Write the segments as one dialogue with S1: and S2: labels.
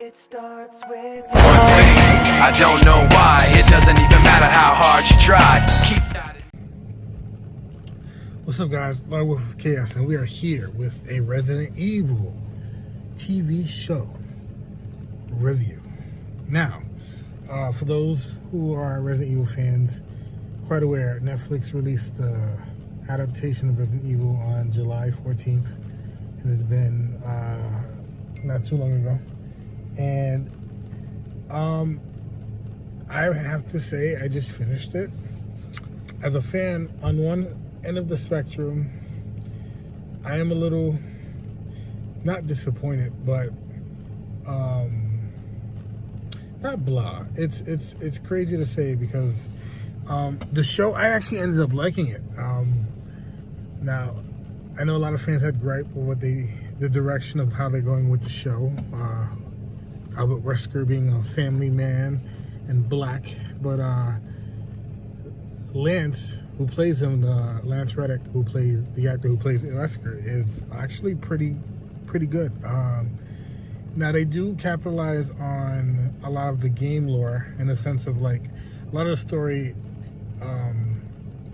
S1: It starts with
S2: One thing, I don't know why. It doesn't even matter how hard you try. Keep that in.
S3: What's up, guys? Lord Wolf of Chaos, and we are here with a Resident Evil TV show review. Now, for those who are Resident Evil fans, quite aware, Netflix released the adaptation of Resident Evil on July 14th. It has been not too long ago. And I have to say, I just finished it. As a fan, on one end of the spectrum, I am a little, not disappointed, but not blah. It's crazy to say because the show, I actually ended up liking it. Now, I know a lot of fans had gripe with what the direction of how they're going with the show. Albert Wesker being a family man and black, but Lance, who plays him, Lance Reddick, who plays the actor who plays Wesker, is actually pretty good. Now they do capitalize on a lot of the game lore in the sense of like a lot of the story.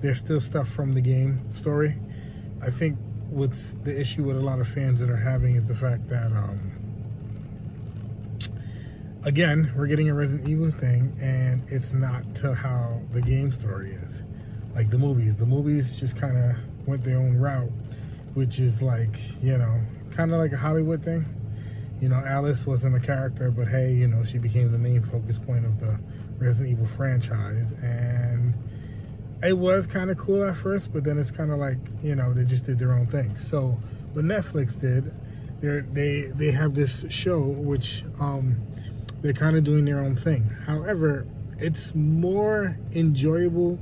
S3: There's still stuff from the game story. I think what's the issue with a lot of fans that are having is the fact that again, we're getting a Resident Evil thing, and it's not to how the game story is. Like the movies just kind of went their own route, which is like, you know, kind of like a Hollywood thing. You know, Alice wasn't a character, but hey, you know, she became the main focus point of the Resident Evil franchise, and it was kind of cool at first, but then it's kind of like, you know, they just did their own thing. So what Netflix did, they have this show which they're kind of doing their own thing. However, it's more enjoyable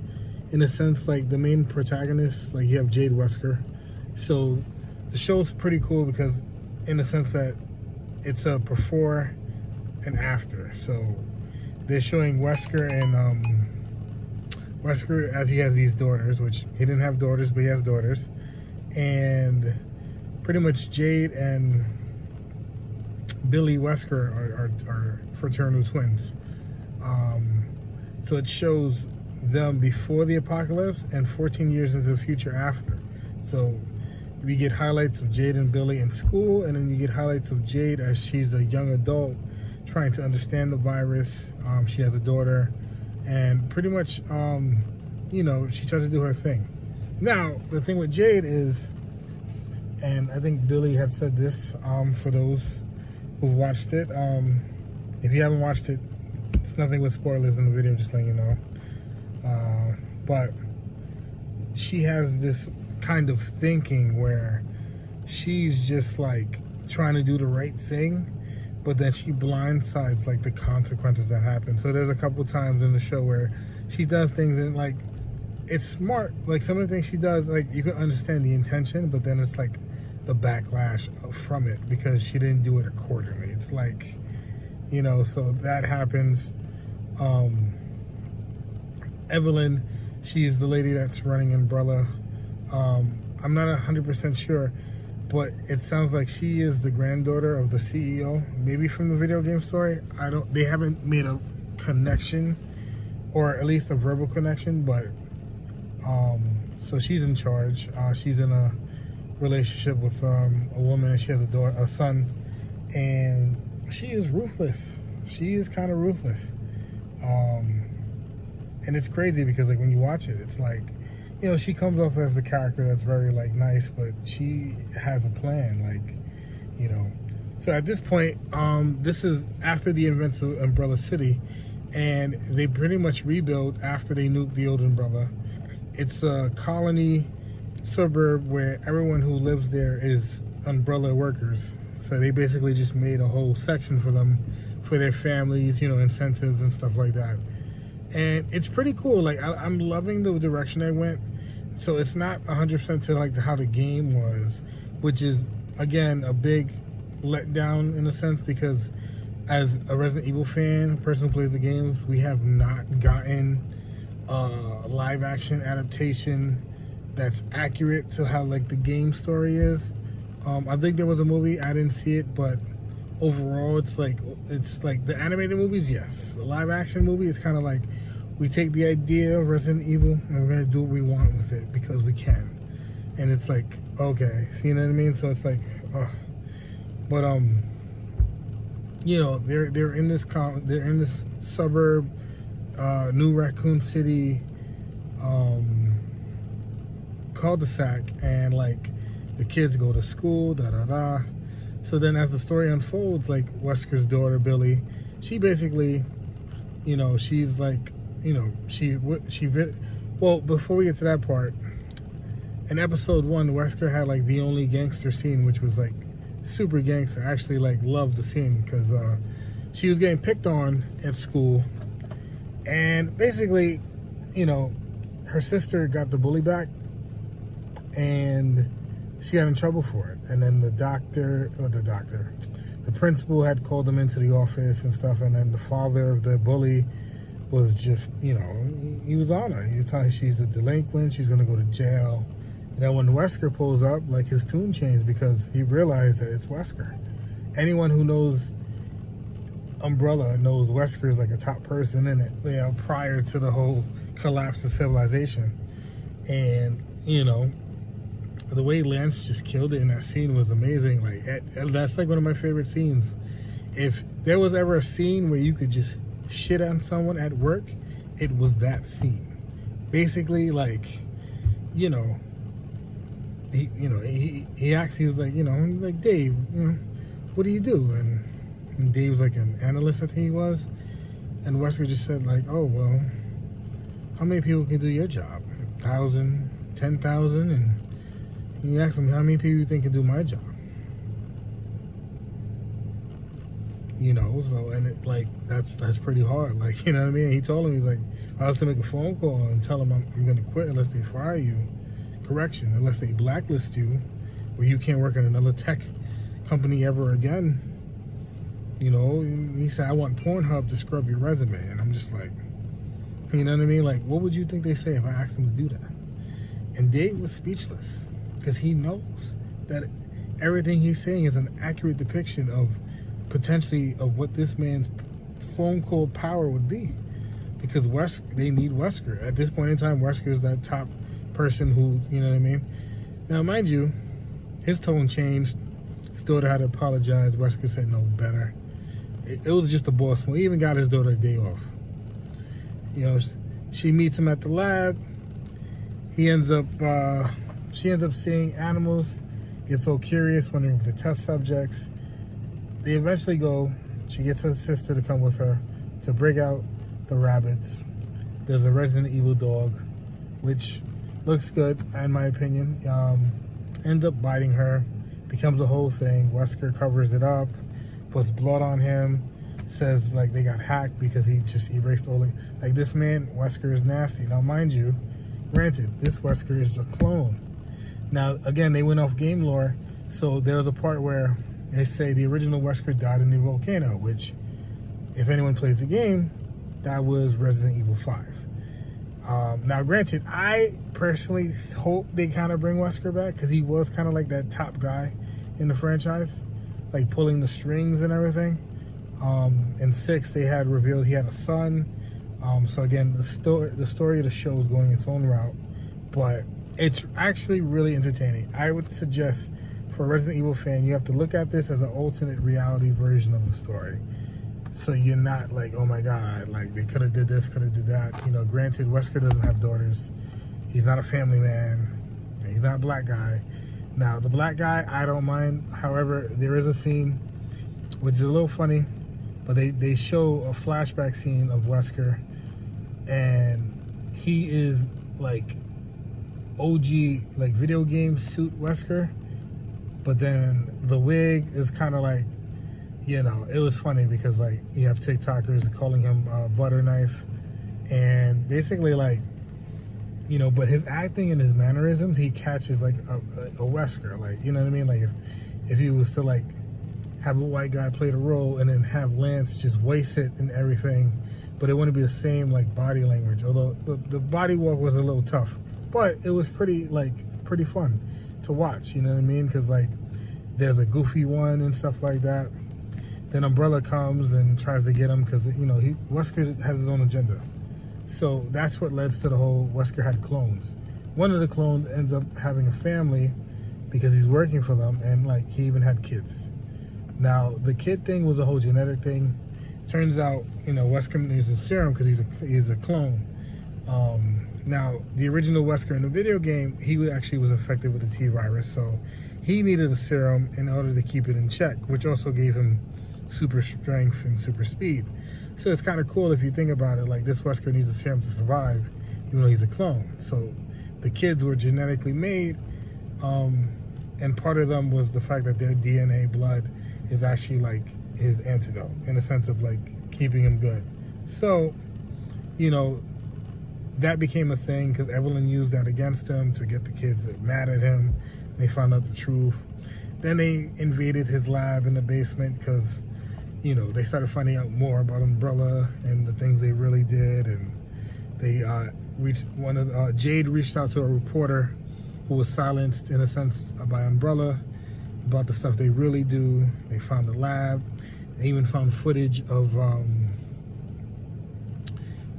S3: in a sense, like the main protagonist, like you have Jade Wesker. So the show's pretty cool because in the sense that it's a before and after. So they're showing Wesker and Wesker as he has these daughters, which he didn't have daughters, but he has daughters. And pretty much Jade and Billy Wesker are fraternal twins. So it shows them before the apocalypse and 14 years into the future after. So we get highlights of Jade and Billy in school, and then you get highlights of Jade as she's a young adult trying to understand the virus. She has a daughter, and pretty much, you know, she tries to do her thing. Now, the thing with Jade is, and I think Billy had said this for those who watched it. If you haven't watched it, it's nothing with spoilers in the video, just letting you know. But she has this kind of thinking where she's just like trying to do the right thing, but then she blindsides like the consequences that happen. So there's a couple times in the show where she does things and like it's smart. Like some of the things she does, like you can understand the intention, but then it's like the backlash from it because she didn't do it accordingly. It's like, you know, so that happens. Evelyn, she's the lady that's running Umbrella. I'm not 100% sure, but it sounds like she is the granddaughter of the CEO, maybe from the video game story. They haven't made a connection, or at least a verbal connection, but so she's in charge. She's in a relationship with a woman, and she has a son, and she is ruthless. She is kind of ruthless. And it's crazy because like when you watch it, it's like, you know, she comes off as a character that's very like nice, but she has a plan, like, you know. So at this point, this is after the events of Umbrella City, and they pretty much rebuild after they nuked the old Umbrella. It's a colony suburb where everyone who lives there is Umbrella workers. So they basically just made a whole section for them, for their families, you know, incentives and stuff like that. And it's pretty cool. Like I'm loving the direction I went. So it's not 100% to like how the game was, which is again a big letdown in a sense because as a Resident Evil fan, a person who plays the games, we have not gotten a live action adaptation that's accurate to how like the game story is. I think there was a movie, I didn't see it, but overall, it's like the animated movies, yes. The live action movie is kind of like we take the idea of Resident Evil and we're gonna do what we want with it because we can, and it's like okay, you know what I mean? So it's like, but you know, they're in this suburb, New Raccoon City, cul-de-sac, and like the kids go to school, da da da. So then as the story unfolds, like Wesker's daughter, Billy, she basically, you know, she's like, you know, well, before we get to that part, in episode 1, Wesker had like the only gangster scene, which was like super gangster. I actually like loved the scene because she was getting picked on at school. And basically, you know, her sister got the bully back and she got in trouble for it. And then the principal had called them into the office and stuff. And then the father of the bully was just, you know, he was on her. He was telling her she's a delinquent, she's going to go to jail. And then when Wesker pulls up, like his tune changed because he realized that it's Wesker. Anyone who knows Umbrella knows Wesker is like a top person in it, you know, prior to the whole collapse of civilization. And, you know, the way Lance just killed it in that scene was amazing. Like, that's like one of my favorite scenes. If there was ever a scene where you could just shit on someone at work, it was that scene. Basically, like, you know, he asked, he was like, you know, like, Dave, you know, what do you do? And Dave was like an analyst, I think he was. And Wesker just said like, oh, well, how many people can do your job? 1,000, 10,000? And he asked him, how many people you think can do my job? You know, so, and it, like, that's pretty hard. Like, you know what I mean? He told him, he's like, I was to make a phone call and tell him I'm going to quit unless they fire you. Correction, unless they blacklist you, where you can't work in another tech company ever again. You know, he said, I want Pornhub to scrub your resume. And I'm just like, you know what I mean? Like, what would you think they say if I asked them to do that? And Dave was speechless because he knows that everything he's saying is an accurate depiction of potentially of what this man's phone call power would be. Because they need Wesker. At this point in time, Wesker is that top person who, you know what I mean? Now, mind you, his tone changed. His daughter had to apologize. Wesker said no better. It was just a boss move. He even got his daughter a day off. You know, she meets him at the lab. She ends up seeing animals, gets so curious, wondering if they're test subjects. They eventually go, she gets her sister to come with her to break out the rabbits. There's a Resident Evil dog, which looks good, in my opinion. Ends up biting her, becomes a whole thing. Wesker covers it up, puts blood on him, says like they got hacked because he just erased all the, like this man, Wesker is nasty. Now mind you, granted, this Wesker is a clone. Now again, they went off game lore, so there was a part where they say the original Wesker died in the volcano, which if anyone plays the game, that was Resident Evil 5. Now granted, I personally hope they kind of bring Wesker back because he was kind of like that top guy in the franchise, like pulling the strings and everything. In 6, they had revealed he had a son. So again, the story of the show is going its own route, but it's actually really entertaining. I would suggest for a Resident Evil fan, you have to look at this as an alternate reality version of the story. So you're not like, oh my God, like they could have did this, could have did that. You know, granted, Wesker doesn't have daughters. He's not a family man. He's not a black guy. Now, the black guy, I don't mind. However, there is a scene, which is a little funny, but they show a flashback scene of Wesker, and he is like OG, like video game suit Wesker, but then the wig is kind of like, you know, it was funny because like you have TikTokers calling him butter knife, and basically like, you know, but his acting and his mannerisms, he catches like a Wesker, like, you know what I mean? Like if he was to like have a white guy play the role and then have Lance just voice it and everything, but it wouldn't be the same like body language. Although the body walk was a little tough, but it was pretty fun to watch, you know what I mean? Because like there's a goofy one and stuff like that. Then Umbrella comes and tries to get him because, you know, Wesker has his own agenda. So that's what leads to the whole Wesker had clones. One of the clones ends up having a family because he's working for them, and like he even had kids. Now the kid thing was a whole genetic thing. Turns out, you know, Wesker needs a serum because he's a clone. Now the original Wesker in the video game, he actually was infected with the T virus, so he needed a serum in order to keep it in check, which also gave him super strength and super speed. So it's kind of cool if you think about it. Like, this Wesker needs a serum to survive, even though he's a clone. So the kids were genetically made, and part of them was the fact that their DNA blood is actually like his antidote, in a sense of like keeping him good. So, you know, that became a thing because Evelyn used that against him to get the kids mad at him. They found out the truth. Then they invaded his lab in the basement because, you know, they started finding out more about Umbrella and the things they really did. And they Jade reached out to a reporter who was silenced, in a sense, by Umbrella about the stuff they really do. They found the lab. They even found footage of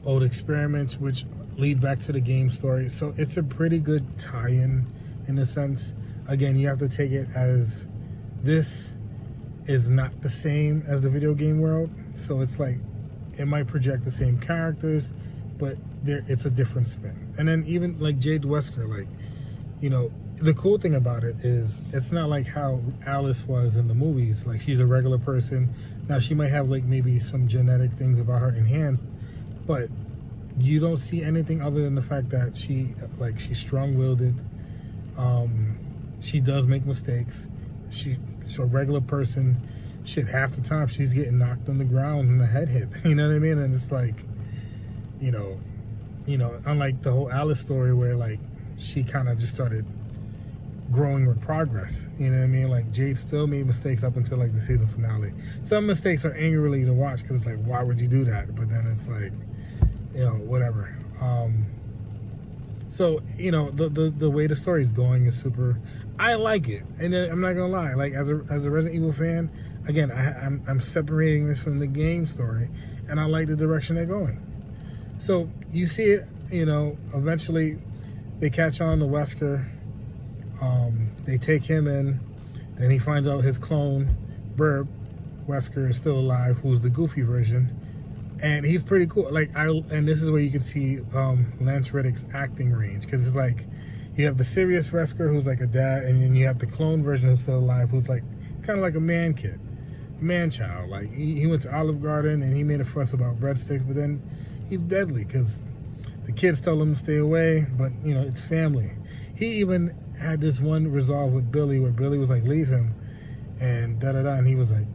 S3: old experiments, which lead back to the game story. So it's a pretty good tie-in, in a sense. Again, you have to take it as this is not the same as the video game world. So it's like, it might project the same characters, but it's a different spin. And then even like Jade Wesker, like, you know, the cool thing about it is it's not like how Alice was in the movies. Like, she's a regular person. Now, she might have like maybe some genetic things about her enhanced, but you don't see anything other than the fact that she's strong-willed. She does make mistakes. She's a regular person. Shit, half the time she's getting knocked on the ground and the head hit. You know what I mean? And it's like, you know, unlike the whole Alice story where like she kind of just started growing with progress. You know what I mean? Like, Jade still made mistakes up until like the season finale. Some mistakes are angrily to watch because it's like, why would you do that? But then it's like, you know, whatever. So, you know, the way the story's going is super. I like it, and I'm not gonna lie. Like, as a Resident Evil fan, again, I'm separating this from the game story, and I like the direction they're going. So you see it, you know. Eventually, they catch on to Wesker. They take him in. Then he finds out his clone, Burb Wesker, is still alive, who's the goofy version. And he's pretty cool. Like, and this is where you can see Lance Reddick's acting range, because it's like you have the serious Wesker who's like a dad, and then you have the clone version who's still alive, who's like kind of like a man kid, man child. Like, he went to Olive Garden and he made a fuss about breadsticks, but then he's deadly because the kids told him to stay away. But you know, it's family. He even had this one resolve with Billy where Billy was like, leave him, and and he was like,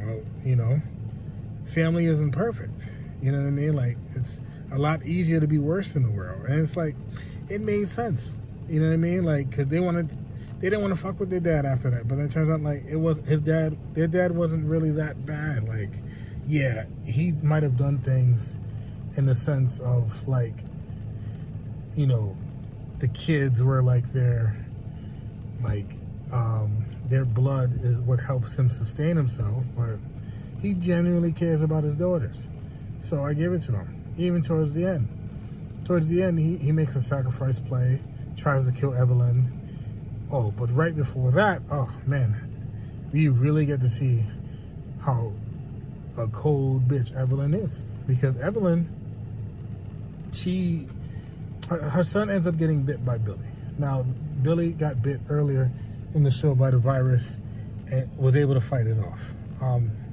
S3: well, you know, family isn't perfect. You know what I mean? Like, it's a lot easier to be worse in the world. And it's like, it made sense. You know what I mean? Like, because they didn't want to fuck with their dad after that. But then it turns out, like, it was their dad wasn't really that bad. Like, yeah, he might have done things in the sense of, like, you know, the kids were like their blood is what helps him sustain himself. But he genuinely cares about his daughters. So I give it to him. Even towards the end. Towards the end, he makes a sacrifice play, tries to kill Evelyn. Oh, but right before that, oh man, we really get to see how a cold bitch Evelyn is. Because Evelyn, her son ends up getting bit by Billy. Now, Billy got bit earlier in the show by the virus and was able to fight it off.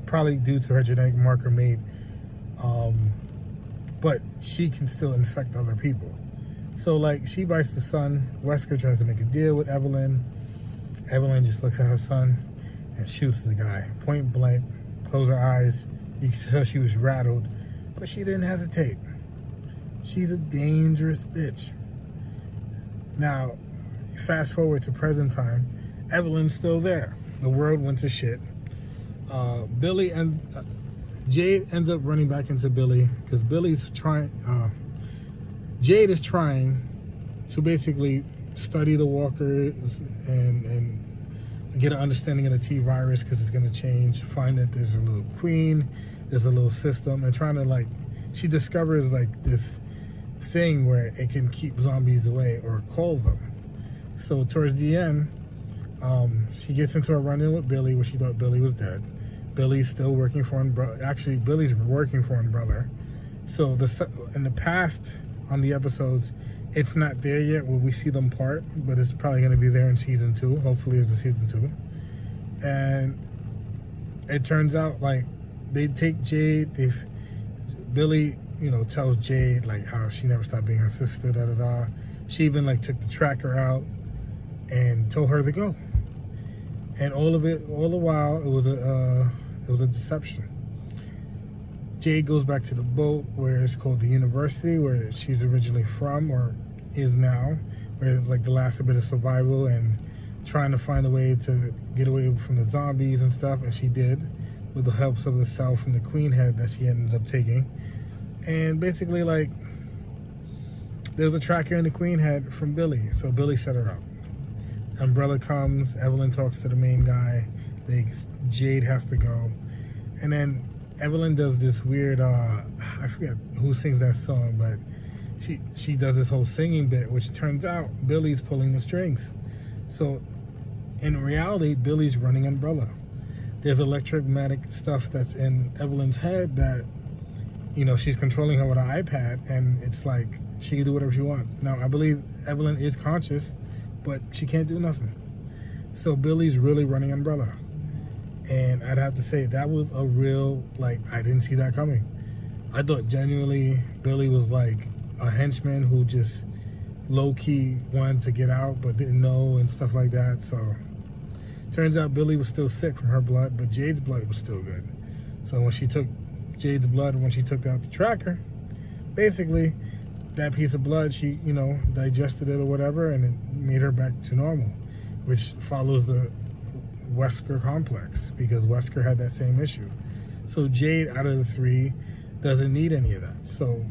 S3: Probably due to her genetic marker made, but she can still infect other people. So like, she bites the son. Wesker tries to make a deal with Evelyn. Evelyn just looks at her son and shoots the guy point blank. Close her eyes. You can tell she was rattled, but she didn't hesitate. She's a dangerous bitch. Now, fast forward to present time. Evelyn's still there. The world went to shit. Jade ends up running back into Billy because Jade is trying to basically study the walkers and get an understanding of the T virus because it's going to change. Find that there's a little queen, there's a little system, and trying to like, she discovers like this thing where it can keep zombies away or call them. So towards the end, she gets into a run-in with Billy where she thought Billy was dead. Billy's still working for Umbrella. Actually, Billy's working for Umbrella. So in the past on the episodes, it's not there yet where we see them part, but it's probably going to be there in season 2. Hopefully it's a season 2. And it turns out like they take Jade. Billy, you know, tells Jade like how she never stopped being her sister. Da da da. She even like took the tracker out and told her to go. And all the while, it was a deception. Jade goes back to the boat where it's called the university, where she's originally from or is now, where it's like the last bit of survival and trying to find a way to get away from the zombies and stuff, and she did with the helps of the cell from the Queen head that she ended up taking. And basically, like, there was a tracker in the Queen head from Billy, so Billy set her up. Umbrella comes, Evelyn talks to the main guy, Jade has to go, and then Evelyn does this weird, I forget who sings that song, but she does this whole singing bit, which turns out Billy's pulling the strings. So in reality, Billy's running Umbrella. There's electromagnetic stuff that's in Evelyn's head that, you know, she's controlling her with an iPad, and it's like she can do whatever she wants. Now, I believe Evelyn is conscious, but she can't do nothing. So Billy's really running Umbrella. And I'd have to say that was a real, like, I didn't see that coming. I thought genuinely Billy was like a henchman who just low-key wanted to get out but didn't know and stuff like that. So turns out Billy was still sick from her blood, but Jade's blood was still good. So when she took Jade's blood, when she took out the tracker, basically that piece of blood, she, you know, digested it or whatever, and it made her back to normal, which follows the Wesker complex, because Wesker had that same issue. So Jade, out of the 3, doesn't need any of that. So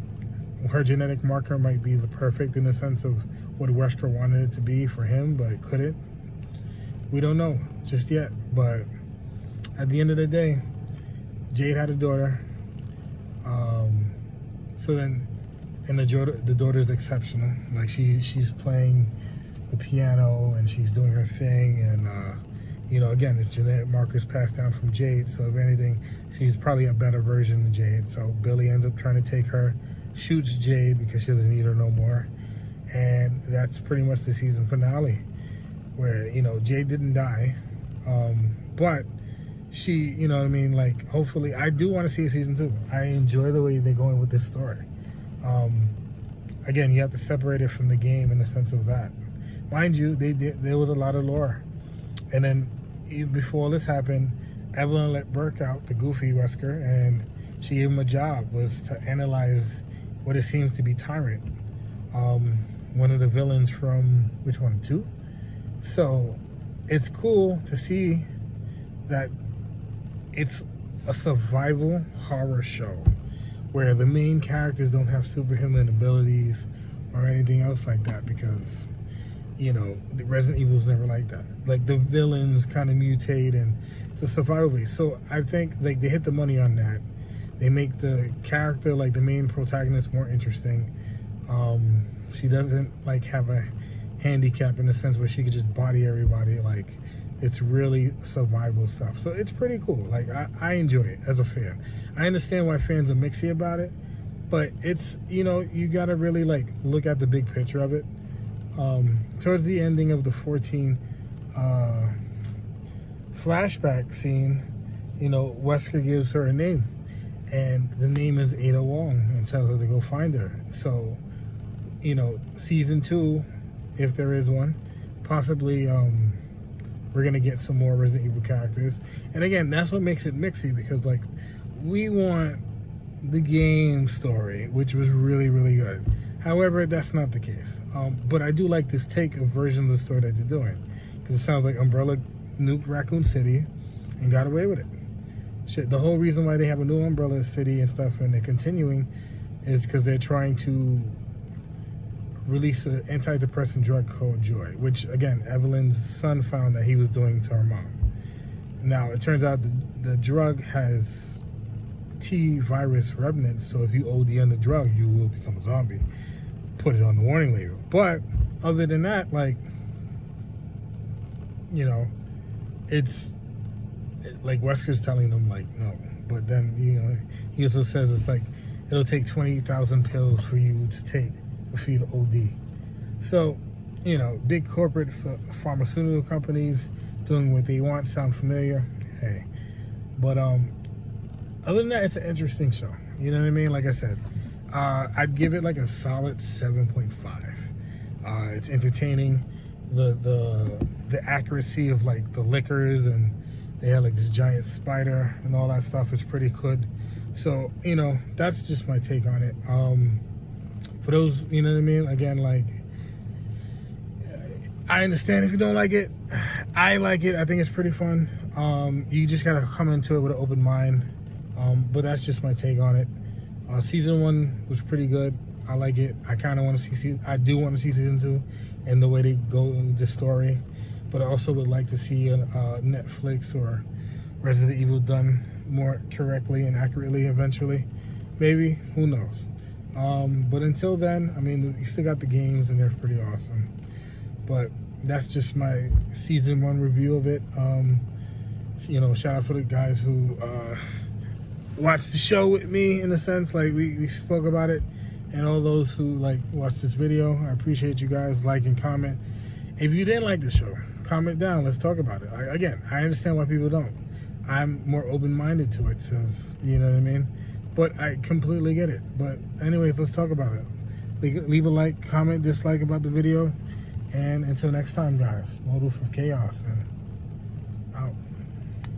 S3: her genetic marker might be the perfect in the sense of what Wesker wanted it to be for him, but it couldn't. We don't know just yet, but at the end of the day, Jade had a daughter. So then, and the daughter's exceptional. Like she's playing the piano and she's doing her thing, and you know, again, it's genetic markers passed down from Jade. So if anything, she's probably a better version of Jade. So Billy ends up trying to take her, shoots Jade because she doesn't need her no more, and that's pretty much the season finale, where, you know, Jade didn't die, but she, you know what I mean, like, hopefully, I do want to see a season 2. I enjoy the way they're going with this story. Again, you have to separate it from the game in the sense of that. Mind you, there was a lot of lore. And then, even before this happened, Evelyn let Burke out, the goofy Wesker, and she gave him a job, was to analyze what it seems to be Tyrant. One of the villains from, which one, 2? So, it's cool to see that it's a survival horror show where the main characters don't have superhuman abilities or anything else like that, because, you know, the Resident Evil's never like that. Like, the villains kind of mutate, and it's a survival base. So I think, like, they hit the money on that. They make the character, like the main protagonist, more interesting. She doesn't, like, have a handicap in the sense where she could just body everybody. Like, it's really survival stuff. So it's pretty cool. Like, I enjoy it as a fan. I understand why fans are mixy about it, but it's, you know, you gotta really, like, look at the big picture of it. Towards the ending of the 14 flashback scene, you know, Wesker gives her a name, and the name is Ada Wong, and tells her to go find her. So, you know, season 2, if there is one, possibly, we're gonna get some more Resident Evil characters. And again, that's what makes it mixy, because, like, we want the game story, which was really, really good. However, that's not the case. But I do like this take of version of the story that they're doing, because it sounds like Umbrella nuked Raccoon City and got away with it. Shit, the whole reason why they have a new Umbrella City and stuff, and they're continuing, is because they're trying to released an antidepressant drug called Joy, which again, Evelyn's son found that he was doing to her mom. Now, it turns out the drug has T virus remnants, so if you OD on the drug, you will become a zombie. Put it on the warning label. But other than that, like, you know, it's like Wesker's telling them, like, no. But then, you know, he also says it's like it'll take 20,000 pills for you to take for you to OD. So, you know, big corporate pharmaceutical companies doing what they want. Sound familiar? Hey. But other than that, it's an interesting show. You know what I mean? Like I said, I'd give it like a solid 7.5. It's entertaining. The accuracy of like the liquors, and they had like this giant spider and all that stuff is pretty good. So, you know, that's just my take on it. For those, you know what I mean? Again, like, I understand if you don't like it. I like it. I think it's pretty fun. You just gotta come into it with an open mind. But that's just my take on it. Season 1 was pretty good. I like it. I kind of want to see. I do want to see season 2, and the way they go in the story. But I also would like to see Netflix or Resident Evil done more correctly and accurately eventually. Maybe, who knows? But until then, I mean, you still got the games, and they're pretty awesome. But that's just my season 1 review of it. You know, shout out for the guys who watched the show with me, in a sense, like we spoke about it, and all those who like watched this video. I appreciate you guys. Like and comment. If you didn't like the show, comment down. Let's talk about it. Again, I understand why people don't. I'm more open-minded to it, says, you know what I mean? But I completely get it. But anyways, let's talk about it. Leave a like, comment, dislike about the video, and until next time, guys, Modal for Chaos. And